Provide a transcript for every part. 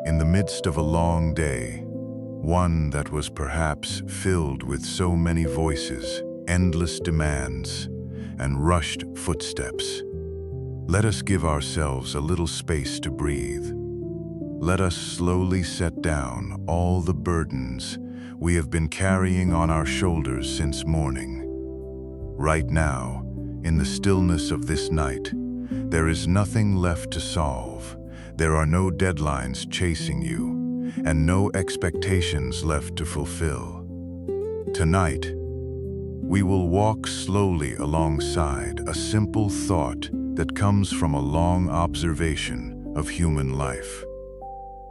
in the midst of a long day, one that was perhaps filled with so many voices, endless demands, and rushed footsteps. Let us give ourselves a little space to breathe. Let us slowly set down all the burdens we have been carrying on our shoulders since morning. Right now, in the stillness of this night, there is nothing left to solve. There are no deadlines chasing you, and no expectations left to fulfill. Tonight, we will walk slowly alongside a simple thought that comes from a long observation of human life.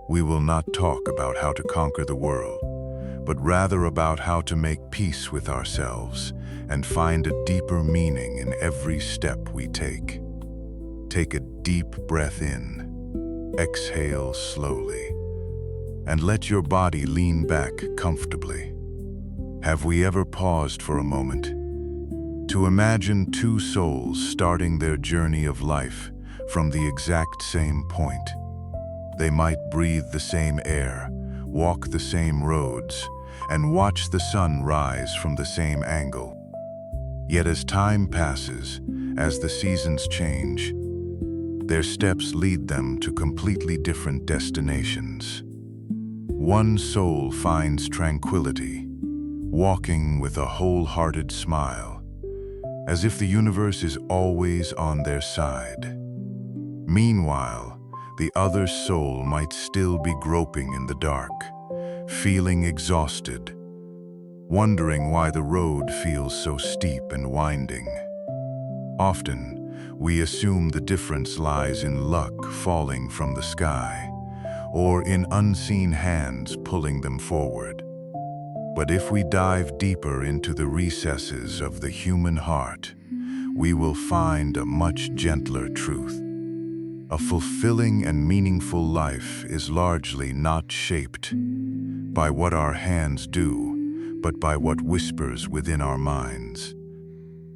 We will not talk about how to conquer the world, but rather about how to make peace with ourselves and find a deeper meaning in every step we take. Take a deep breath in, exhale slowly, and let your body lean back comfortably. Have we ever paused for a moment to imagine two souls starting their journey of life from the exact same point? They might breathe the same air, walk the same roads, and watch the sun rise from the same angle. Yet as time passes, as the seasons change, their steps lead them to completely different destinations. One soul finds tranquility, walking with a wholehearted smile, as if the universe is always on their side. Meanwhile, the other soul might still be groping in the dark, feeling exhausted, wondering why the road feels so steep and winding. Often, we assume the difference lies in luck falling from the sky, or in unseen hands pulling them forward. But if we dive deeper into the recesses of the human heart, we will find a much gentler truth. A fulfilling and meaningful life is largely not shaped by what our hands do, but by what whispers within our minds.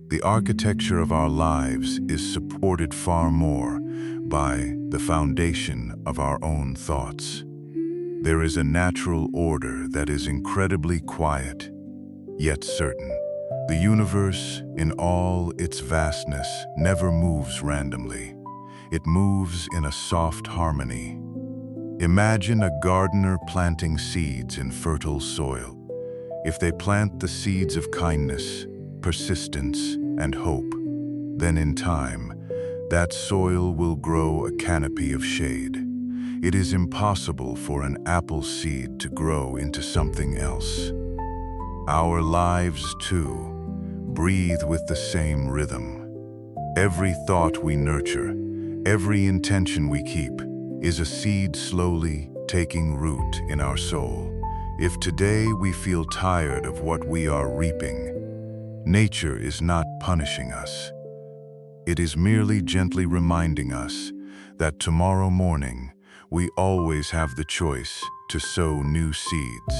The architecture of our lives is supported far more by the foundation of our own thoughts. There is a natural order that is incredibly quiet, yet certain. The universe, in all its vastness, never moves randomly. It moves in a soft harmony. Imagine a gardener planting seeds in fertile soil. If they plant the seeds of kindness, persistence, and hope, then in time, that soil will grow a canopy of shade. It is impossible for an apple seed to grow into something else. Our lives, too, breathe with the same rhythm. Every thought we nurture, every intention we keep, is a seed slowly taking root in our soul. If today we feel tired of what we are reaping, nature is not punishing us. It is merely gently reminding us that tomorrow morning, we always have the choice to sow new seeds.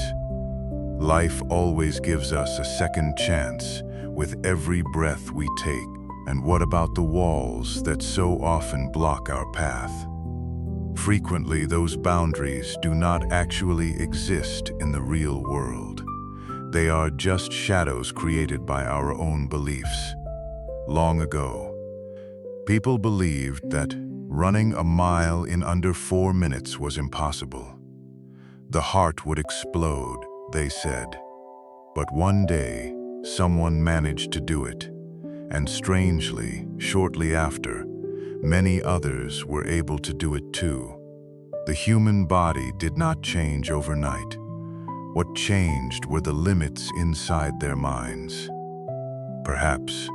Life always gives us a second chance with every breath we take. And what about the walls that so often block our path? Frequently, those boundaries do not actually exist in the real world. They are just shadows created by our own beliefs. Long ago, people believed that running a mile in under 4 minutes was impossible. The heart would explode, they said. But one day, someone managed to do it. And strangely, shortly after, many others were able to do it too. The human body did not change overnight. What changed were the limits inside their minds. Perhaps,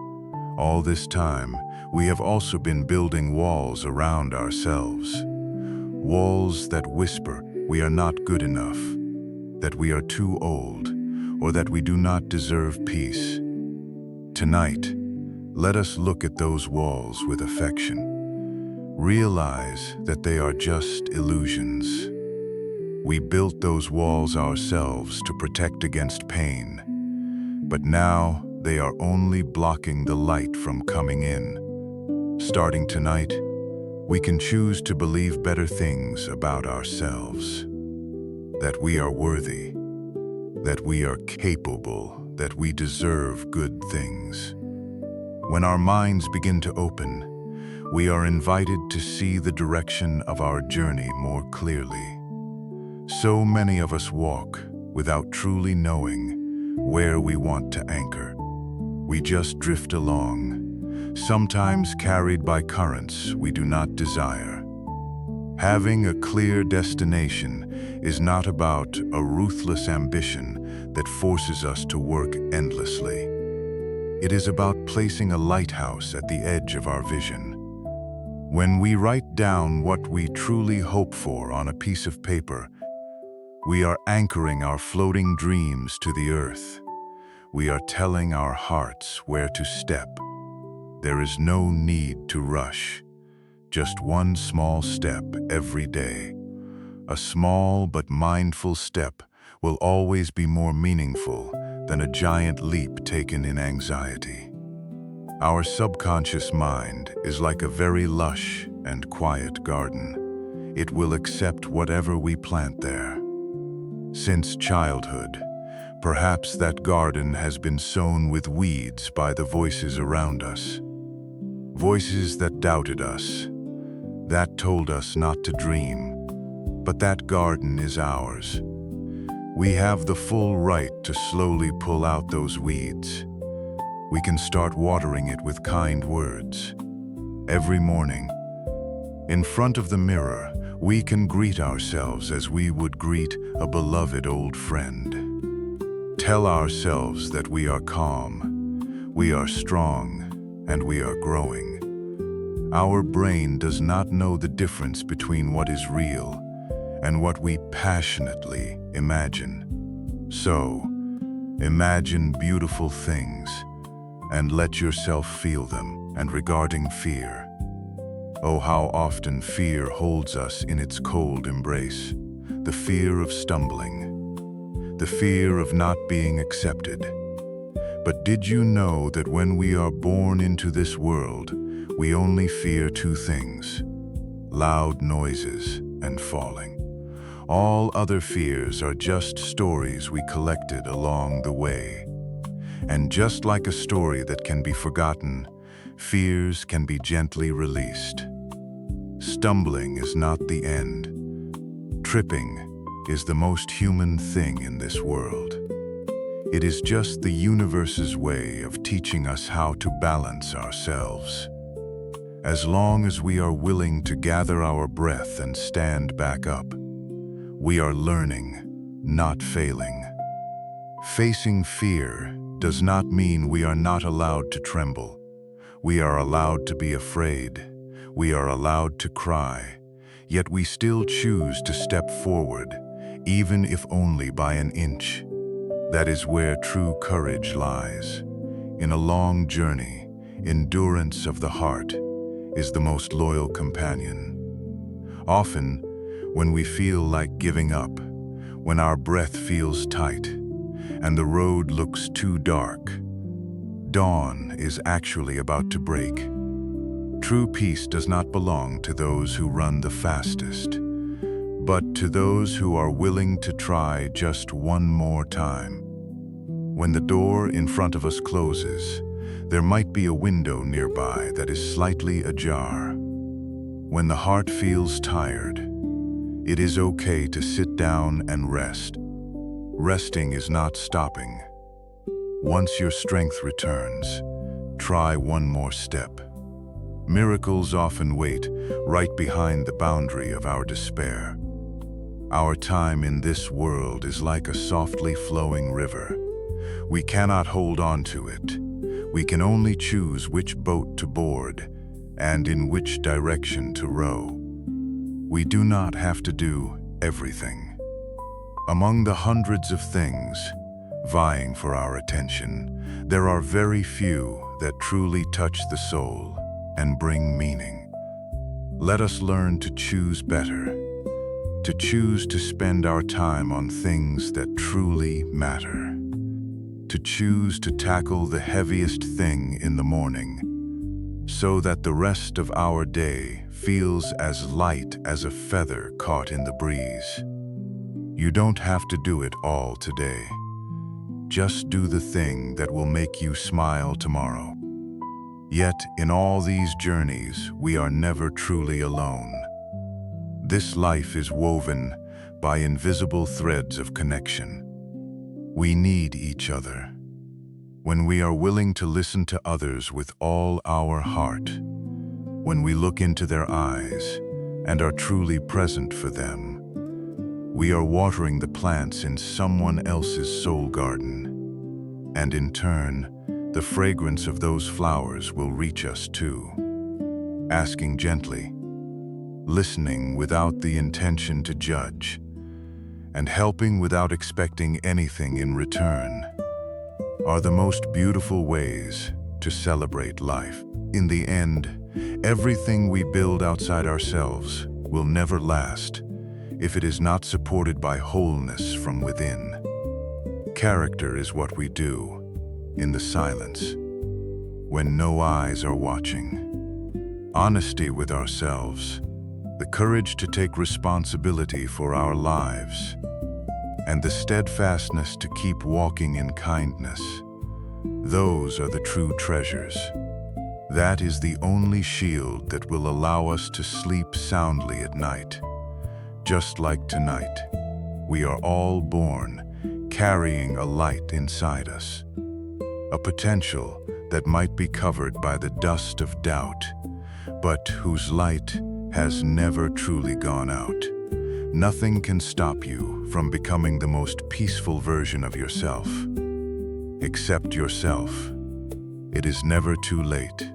all this time, we have also been building walls around ourselves. Walls that whisper we are not good enough, that we are too old, or that we do not deserve peace. Tonight, let us look at those walls with affection. Realize that they are just illusions. We built those walls ourselves to protect against pain, but now they are only blocking the light from coming in. Starting tonight, We can choose to believe better things about ourselves, that we are worthy, that we are capable, that we deserve good things. When our minds begin to open, we are invited to see the direction of our journey more clearly. So many of us walk without truly knowing where we want to anchor. We just drift along, sometimes carried by currents we do not desire. Having a clear destination is not about a ruthless ambition that forces us to work endlessly. It is about placing a lighthouse at the edge of our vision. When we write down what we truly hope for on a piece of paper, we are anchoring our floating dreams to the earth. We are telling our hearts where to step. There is no need to rush. Just one small step every day. A small but mindful step will always be more meaningful than a giant leap taken in anxiety. Our subconscious mind is like a very lush and quiet garden. It will accept whatever we plant there. Since childhood, perhaps that garden has been sown with weeds by the voices around us. Voices that doubted us, that told us not to dream. But that garden is ours. We have the full right to slowly pull out those weeds. We can start watering it with kind words. Every morning, in front of the mirror, we can greet ourselves as we would greet a beloved old friend. Tell ourselves that we are calm, we are strong, and we are growing. Our brain does not know the difference between what is real and what we passionately imagine. So, imagine beautiful things and let yourself feel them. And regarding fear, oh, how often fear holds us in its cold embrace. The fear of stumbling, the fear of not being accepted. But did you know that when we are born into this world, we only fear two things: loud noises and falling. All other fears are just stories we collected along the way. And just like a story that can be forgotten, fears can be gently released. Stumbling is not the end. Tripping is the most human thing in this world. It is just the universe's way of teaching us how to balance ourselves. As long as we are willing to gather our breath and stand back up, we are learning, not failing. Facing fear does not mean we are not allowed to tremble. We are allowed to be afraid. We are allowed to cry. Yet we still choose to step forward, even if only by an inch. That is where true courage lies. In a long journey, endurance of the heart is the most loyal companion. Often, when we feel like giving up, when our breath feels tight, and the road looks too dark, dawn is actually about to break. True peace does not belong to those who run the fastest, but to those who are willing to try just one more time. When the door in front of us closes, there might be a window nearby that is slightly ajar. When the heart feels tired, it is okay to sit down and rest. Resting is not stopping. Once your strength returns, try one more step. Miracles often wait right behind the boundary of our despair. Our time in this world is like a softly flowing river. We cannot hold on to it. We can only choose which boat to board and in which direction to row. We do not have to do everything. Among the hundreds of things vying for our attention, there are very few that truly touch the soul and bring meaning. Let us learn to choose better, to choose to spend our time on things that truly matter, to choose to tackle the heaviest thing in the morning. So so that the rest of our day feels as light as a feather caught in the breeze. You don't have to do it all today. Just do the thing that will make you smile tomorrow. Yet, in all these journeys, we are never truly alone. This life is woven by invisible threads of connection. We need each other. When we are willing to listen to others with all our heart, when we look into their eyes and are truly present for them, we are watering the plants in someone else's soul garden. And in turn, the fragrance of those flowers will reach us too. Asking gently, listening without the intention to judge, and helping without expecting anything in return are the most beautiful ways to celebrate life. In the end, everything we build outside ourselves will never last if it is not supported by wholeness from within. Character is what we do in the silence, when no eyes are watching. Honesty with ourselves, the courage to take responsibility for our lives, and the steadfastness to keep walking in kindness. Those are the true treasures. That is the only shield that will allow us to sleep soundly at night. Just like tonight, we are all born carrying a light inside us, a potential that might be covered by the dust of doubt, but whose light has never truly gone out. Nothing can stop you from becoming the most peaceful version of yourself. Accept yourself. It is never too late.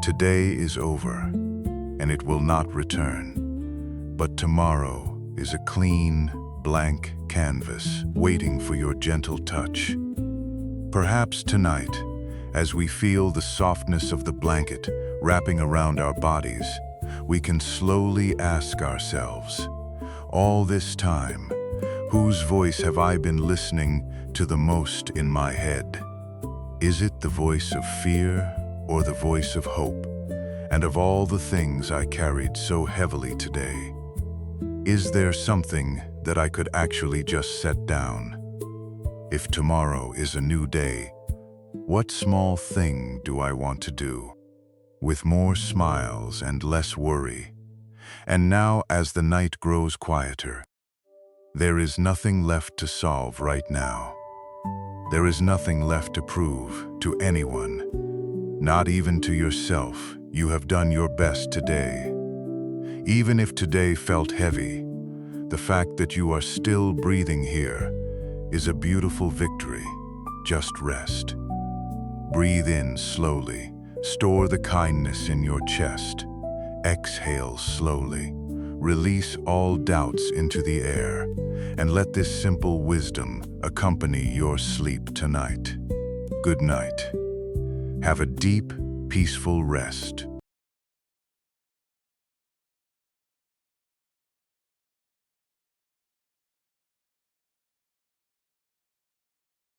Today is over, and it will not return. But tomorrow is a clean, blank canvas waiting for your gentle touch. Perhaps tonight, as we feel the softness of the blanket wrapping around our bodies, we can slowly ask ourselves, all this time, whose voice have I been listening to the most in my head? Is it the voice of fear or the voice of hope? And of all the things I carried so heavily today, is there something that I could actually just set down? If tomorrow is a new day, what small thing do I want to do? With more smiles and less worry. And now, as the night grows quieter, there is nothing left to solve right now. There is nothing left to prove to anyone, not even to yourself. You have done your best today. Even if today felt heavy, the fact that you are still breathing here is a beautiful victory. Just rest. Breathe in slowly. Store the kindness in your chest. Exhale slowly. Release all doubts into the air, and let this simple wisdom accompany your sleep tonight. Good night. Have a deep, peaceful rest.